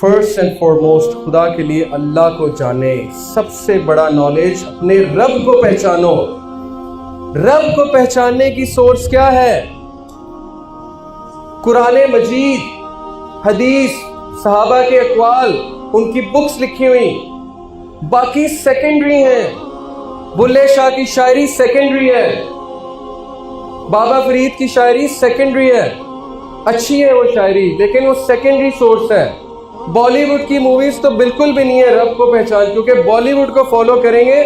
First and foremost خدا کے لیے اللہ کو جانے. سب سے بڑا نالج اپنے رب کو پہچانو. رب کو پہچاننے کی سورس کیا ہے؟ قرآن مجید، حدیث، صحابہ کے اقوال، ان کی بکس لکھی ہوئی. باقی سیکنڈری ہیں. بلے شاہ کی شاعری سیکنڈری ہے، بابا فرید کی شاعری سیکنڈری ہے. اچھی ہے وہ شاعری، لیکن وہ سیکنڈری سورس ہے. بالی ووڈ کی موویز تو بالکل بھی نہیں ہے رب کو پہچان، کیونکہ بالی ووڈ کو فالو کریں گے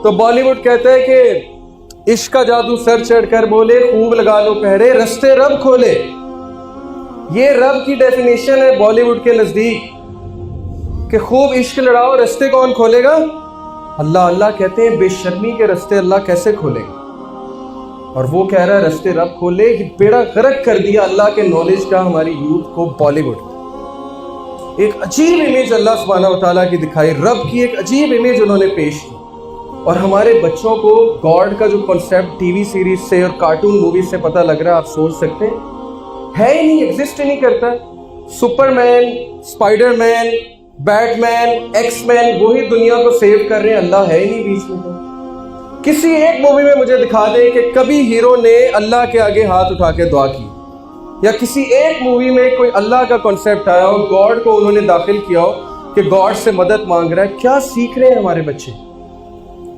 تو بالی ووڈ کہتا ہے کہ عشق کا جادو سر چڑھ کر بولے، خوب لگا لو پہرے، رستے رب کھولے. یہ رب کی ڈیفینیشن ہے بالی ووڈ کے نزدیک کہ خوب عشق لڑاؤ، رستے کون کھولے گا؟ اللہ. اللہ کہتے ہیں بے شرمی کے رستے اللہ کیسے کھولے گا؟ اور وہ کہہ رہا ہے رستے رب کھولے. یہ بیڑا غرق کر دیا اللہ کے نالج کا ہماری یوتھ کو بالی ووڈ. ایک عجیب امیج اللہ سبحانہ و تعالیٰ کی دکھائی، رب کی ایک عجیب امیج انہوں نے پیش کی. اور ہمارے بچوں کو گاڈ کا جو کنسیپٹ ٹی وی سیریز سے اور کارٹون موویز سے پتہ لگ رہا ہے، آپ سوچ سکتے ہیں ہے ہی نہیں، ایگزسٹ ہی نہیں کرتا. سپر مین، اسپائڈر مین، بیٹ مین، ایکس مین وہی دنیا کو سیو کر رہے ہیں، اللہ ہے ہی نہیں بیچ میں. کسی ایک مووی میں مجھے دکھا دیں کہ کبھی ہیرو نے اللہ کے آگے ہاتھ اٹھا کے دعا کی، یا کسی ایک مووی میں کوئی اللہ کا کنسیپٹ آیا ہو، گاڈ کو انہوں نے داخل کیا ہو کہ گاڈ سے مدد مانگ رہا ہے. کیا سیکھ رہے ہیں ہمارے بچے؟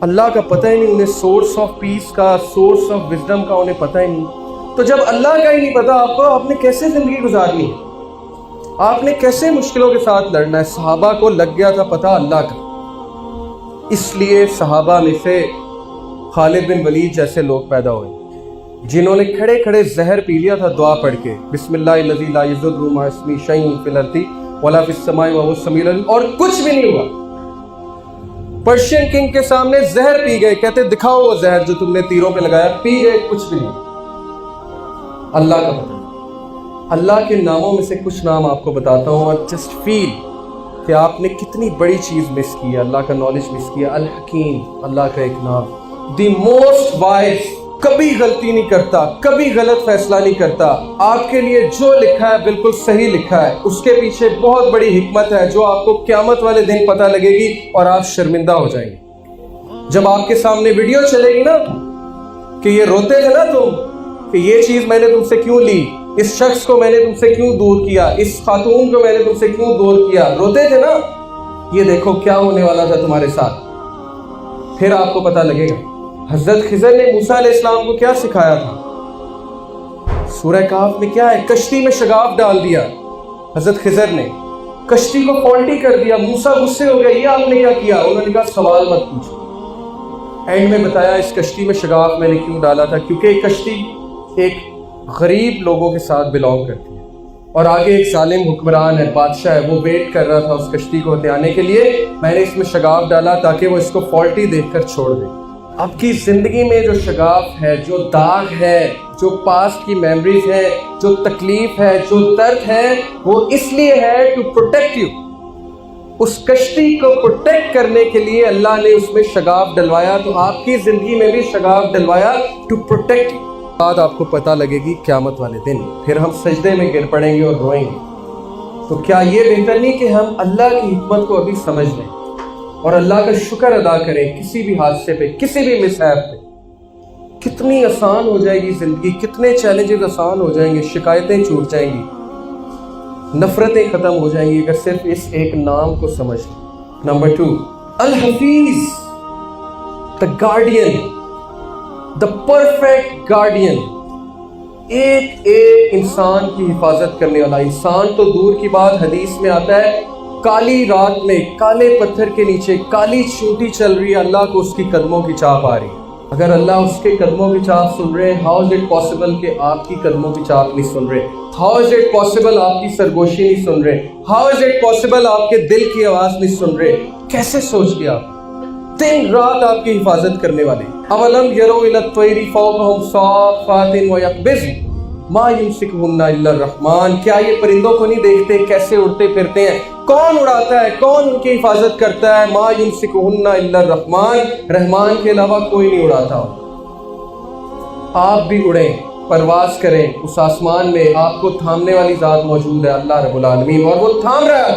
اللہ کا پتہ ہی نہیں انہیں، سورس آف پیس کا، سورس آف وزڈم کا انہیں پتہ ہی نہیں. تو جب اللہ کا ہی نہیں پتا آپ کو، آپ نے کیسے زندگی گزارنی ہے؟ آپ نے کیسے مشکلوں کے ساتھ لڑنا ہے؟ صحابہ کو لگ گیا تھا پتہ اللہ کا، اس لیے صحابہ میں سے خالد بن ولید جیسے لوگ پیدا ہوئے جنہوں نے کھڑے کھڑے زہر پی لیا تھا دعا پڑھ کے، بسم اللہ الذی لا یضر مع اسمہ شیء فی الارض ولا فی السماء وهو السمیع العلیم، اور کچھ بھی نہیں ہوا. پرشین کنگ کے سامنے زہر پی گئے، کہتے دکھاؤ وہ زہر جو تم نے تیروں پہ لگایا، پی گئے، کچھ بھی نہیں. اللہ کا پتہ. اللہ کے ناموں میں سے کچھ نام آپ کو بتاتا ہوں اور جسٹ فیل کہ آپ نے کتنی بڑی چیز مس کی ہے، اللہ کا نالج مس کیا. الحکیم اللہ کا ایک نام، دی موسٹ وائز، کبھی غلطی نہیں کرتا، کبھی غلط فیصلہ نہیں کرتا. آپ کے لیے جو لکھا ہے بالکل صحیح لکھا ہے. اس کے پیچھے بہت بڑی حکمت ہے جو آپ کو قیامت والے دن پتہ لگے گی اور آپ شرمندہ ہو جائیں گے. جب آپ کے سامنے ویڈیو چلے گی نا کہ یہ روتے تھے نا تم کہ یہ چیز میں نے تم سے کیوں لی، اس شخص کو میں نے تم سے کیوں دور کیا، اس خاتون کو میں نے تم سے کیوں دور کیا، روتے تھے نا، یہ دیکھو کیا ہونے والا تھا تمہارے ساتھ. پھر آپ کو پتہ لگے گا. حضرت خضر نے موسیٰ علیہ السلام کو کیا سکھایا تھا؟ سورہ کہف میں کیا ہے؟ کشتی میں شگاف ڈال دیا. حضرت خضر نے کشتی کو فالٹی کر دیا. موسیٰ غصے ہو گئے، یہ آپ نے کیا کیا؟ انہوں نے کہا سوال مت پوچھو. اینڈ میں بتایا اس کشتی میں شگاف میں نے کیوں ڈالا تھا، کیونکہ ایک کشتی ایک غریب لوگوں کے ساتھ بلانگ کرتی ہے، اور آگے ایک ظالم حکمران ہے، بادشاہ ہے، وہ ویٹ کر رہا تھا اس کشتی کو ہتھیانے کے لیے. میں نے اس میں شگاف ڈالا تاکہ وہ اس کو فالٹی دیکھ کر چھوڑ دے. آپ کی زندگی میں جو شگاف ہے، جو داغ ہے، جو پاسٹ کی میموریز ہے، جو تکلیف ہے، جو درد ہے، وہ اس لیے ہے ٹو پروٹیکٹ یو. اس کشتی کو پروٹیکٹ کرنے کے لیے اللہ نے اس میں شگاف ڈلوایا. تو آپ کی زندگی میں بھی شگاف ڈلوایا ٹو پروٹیکٹ یو. بعد آپ کو پتہ لگے گی قیامت والے دن، پھر ہم سجدے میں گر پڑیں گے اور روئیں گے. تو کیا یہ بہتر نہیں کہ ہم اللہ کی حکمت کو ابھی سمجھ لیں اور اللہ کا شکر ادا کریں کسی بھی حادثے پہ، کسی بھی مسائب پہ؟ کتنی آسان ہو جائے گی زندگی، کتنے چیلنجز آسان ہو جائیں گے، شکایتیں چھوٹ جائیں گی، نفرتیں ختم ہو جائیں گی اگر صرف اس ایک نام کو سمجھ لیں. Number 2، Hafeez, the guardian, the perfect guardian. ایک انسان کی حفاظت کرنے والا. انسان تو دور کی بات، حدیث میں آتا ہے کالی رات میں کالے پتھر کے نیچے کالی چیونٹی چل رہی ہے، اللہ کو اس کی قدموں کی چاپ آ رہی ہے. اگر اللہ اس کے قدموں کی چاپ سن رہے، ہاؤ از اٹ پاسبل کہ آپ کی قدموں کی چاپ نہیں سن رہے؟ ہاؤ از اٹ پاسبل آپ کی سرگوشی نہیں سن رہے؟ ہاؤ از اٹ پاسبل آپ کے دل کی آواز نہیں سن رہے؟ کیسے سوچ گیا؟ دن رات آپ کی حفاظت کرنے والے. اولم یروا الی الطیر فوقہم صافات ویقبضن ما یمسکہن الا الرحمن. کیا یہ پرندوں کو نہیں دیکھتے کیسے اڑتے پھرتے ہیں؟ کون اڑاتا ہے؟ کون ان کی حفاظت کرتا ہے؟ ما یمسکہن الا الرحمن، رحمان کے علاوہ کوئی نہیں اڑاتا. آپ بھی اڑیں، پرواز کریں اس آسمان میں. آپ کو تھامنے والی ذات موجود ہے، اللہ رب العالمین، اور وہ تھام رہا ہے.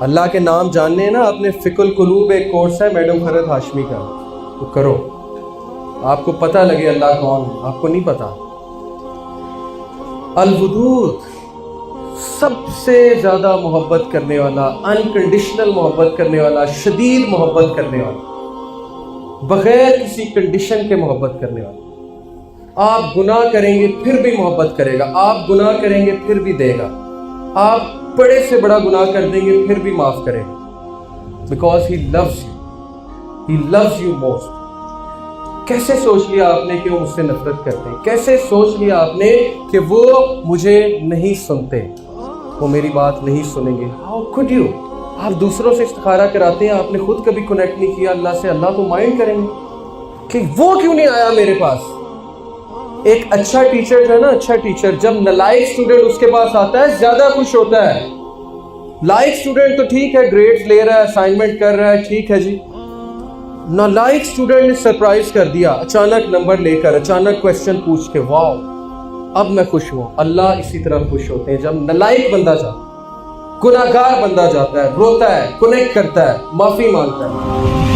اللہ کے نام جاننے ہیں نا، اپنے فقہ القلوب ایک کورس ہے میڈم خرد ہاشمی کا، تو کرو، آپ کو پتہ لگے اللہ کون ہے، آپ کو نہیں پتا۔ الودود، سب سے زیادہ محبت کرنے والا، انکنڈیشنل محبت کرنے والا، شدید محبت کرنے والا، بغیر کسی کنڈیشن کے محبت کرنے والا۔ آپ گناہ کریں گے پھر بھی محبت کرے گا، آپ گناہ کریں گے پھر بھی دے گا، آپ بڑے سے بڑا گناہ کر دیں گے پھر بھی معاف کرے گا، because he loves you, he loves you most. کیسے سوچ لیا آپ نے کہ وہ مجھ سے نفرت کرتے ہیں؟ کیسے سوچ لیا آپ نے کہ وہ مجھے نہیں سنتے، وہ میری بات نہیں سنیں گے؟ How could you؟ آپ دوسروں سے استخارہ کراتے ہیں، آپ نے خود کبھی کنیکٹ نہیں کیا اللہ سے، اللہ تو مائنڈ کریں گے کہ وہ کیوں نہیں آیا میرے پاس۔ ایک اچھا ٹیچر جو ہے نا، اچھا ٹیچر جب نالائق اسٹوڈنٹ اس کے پاس آتا ہے زیادہ خوش ہوتا ہے۔ لائق اسٹوڈنٹ تو ٹھیک ہے، گریڈز لے رہا ہے، اسائنمنٹ کر رہا ہے، ٹھیک ہے جی۔ نالائق اسٹوڈنٹ نے سرپرائز کر دیا، اچانک نمبر لے کر، اچانک کویسچن پوچھ کے، واو اب میں خوش ہوں۔ اللہ اسی طرح خوش ہوتے ہیں جب نالائق بندہ جاتا ہے، گناہگار بندہ جاتا ہے، روتا ہے، کنیکٹ کرتا ہے، معافی مانگتا ہے۔